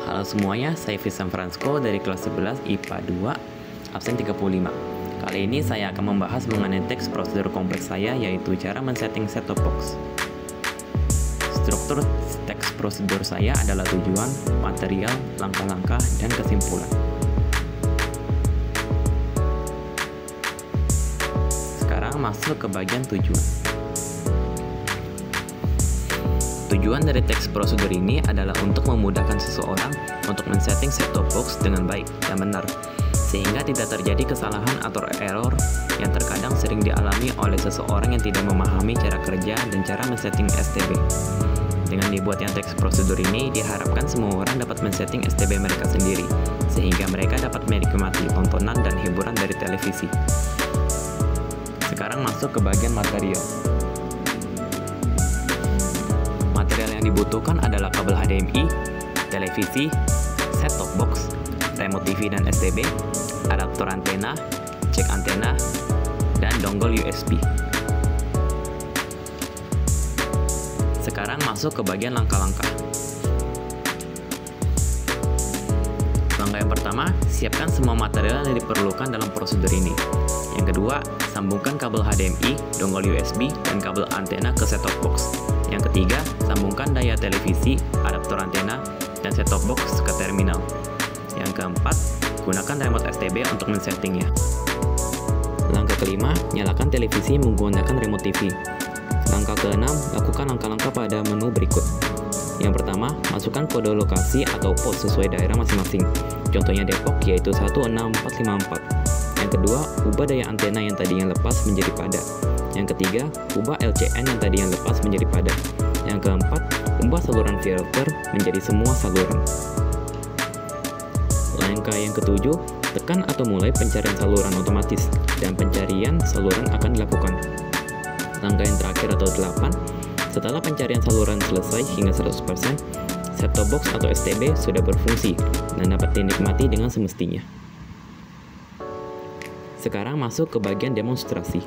Halo semuanya, saya Vincent Francisco dari kelas 11 IPA 2, absen 35. Kali ini saya akan membahas mengenai teks prosedur kompleks saya, yaitu cara men-setting set-top box. Struktur teks prosedur saya adalah tujuan, material, langkah-langkah, dan kesimpulan. Sekarang masuk ke bagian tujuan. Tujuan dari teks prosedur ini adalah untuk memudahkan seseorang untuk men-setting set-top box dengan baik dan benar, sehingga tidak terjadi kesalahan atau error yang terkadang sering dialami oleh seseorang yang tidak memahami cara kerja dan cara men-setting STB. Dengan dibuatnya teks prosedur ini, diharapkan semua orang dapat men-setting STB mereka sendiri, sehingga mereka dapat menikmati tontonan dan hiburan dari televisi. Sekarang masuk ke bagian material. Material yang dibutuhkan adalah kabel HDMI, televisi, set-top box, remote TV dan STB, adaptor antena, cek antena, dan dongle USB. Sekarang masuk ke bagian langkah-langkah. Langkah yang pertama, siapkan semua material yang diperlukan dalam prosedur ini. Yang kedua, sambungkan kabel HDMI, dongle USB, dan kabel antena ke set-top box. Yang ketiga, sambungkan daya televisi, adaptor antena, dan set-top box ke terminal. Yang keempat, gunakan remote STB untuk men-settingnya. Langkah kelima, nyalakan televisi menggunakan remote TV. Langkah keenam, lakukan langkah-langkah pada menu berikut. Yang pertama, masukkan kode lokasi atau pos sesuai daerah masing-masing. Contohnya Depok, yaitu 16454. Yang kedua, ubah daya antena yang tadinya lepas menjadi padat. Yang ketiga, ubah LCN yang tadinya lepas menjadi padat. Yang keempat, ubah saluran filter menjadi semua saluran. Langkah yang ketujuh, tekan atau mulai pencarian saluran otomatis, dan pencarian saluran akan dilakukan. Langkah yang terakhir atau 8, setelah pencarian saluran selesai hingga 100%, set-top box atau STB sudah berfungsi dan dapat dinikmati dengan semestinya. Sekarang masuk ke bagian demonstrasi.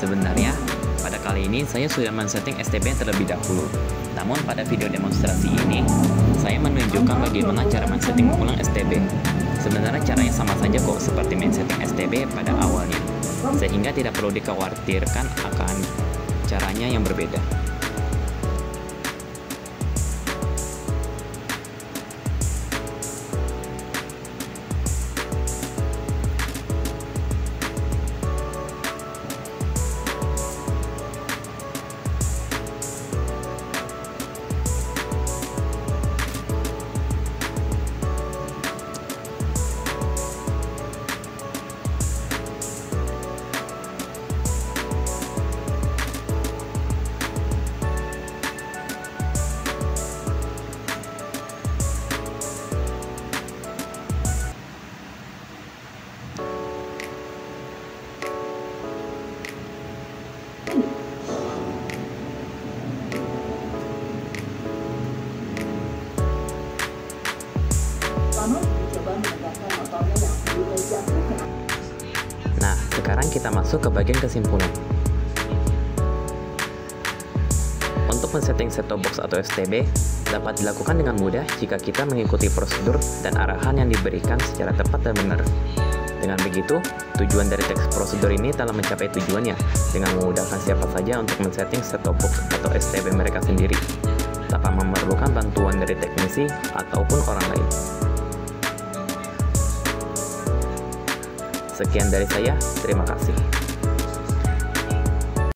Sebenarnya, pada kali ini saya sudah men-setting STB terlebih dahulu. Namun pada video demonstrasi ini, saya menunjukkan bagaimana cara men-setting ulang STB. Sebenarnya caranya sama saja kok seperti men-setting STB pada awalnya, sehingga tidak perlu dikhawatirkan akan caranya yang berbeda. Nah, sekarang kita masuk ke bagian kesimpulan. Untuk men-setting set-top box atau STB dapat dilakukan dengan mudah jika kita mengikuti prosedur dan arahan yang diberikan secara tepat dan benar. Dengan begitu, tujuan dari teks prosedur ini telah mencapai tujuannya dengan memudahkan siapa saja untuk men-setting set-top box atau STB mereka sendiri, tanpa memerlukan bantuan dari teknisi ataupun orang lain. Sekian dari saya, terima kasih.